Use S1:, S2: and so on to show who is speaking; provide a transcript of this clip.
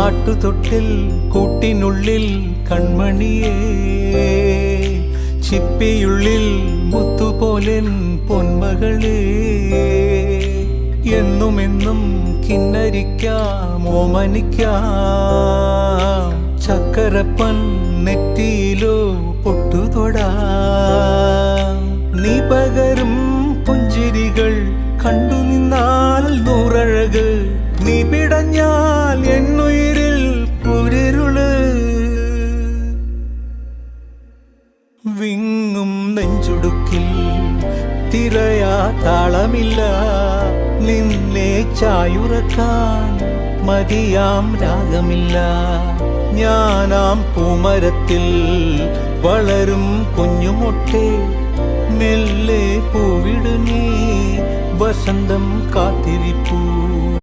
S1: ആട്ടുതൊട്ടിൽ കൂട്ടിനുള്ളിൽ കൺമണിയേ, ചിപ്പിയുള്ളിൽ മുത്തുപോലെൻ പൊന്മകളേ, എന്നുമെന്നും കിന്നരിക്കാം ഓമനിക്കാം, ചക്കരപ്പൻ നെറ്റിയിലോ പൊട്ടുതൊടാം. നീ പകരും പുഞ്ചിരികൾ കണ്ടു നിന്നാൽ നൂറഴക്, നീ പിടഞ്ഞാൽ എന്നുയിരിൽ കുരിരുള്. വിങ്ങും നെഞ്ചുടുക്കിൽ തിരയാ താളമില്ല, നിന്നെ ചായുറക്കാൻ മതിയാം രാഗമില്ല. ഞാനാം പൂമരത്തിൽ വളരും കുഞ്ഞുമൊട്ടെ, മെല്ലെ പൂവിടു നീ വസന്തം കാത്തിരിപ്പൂ.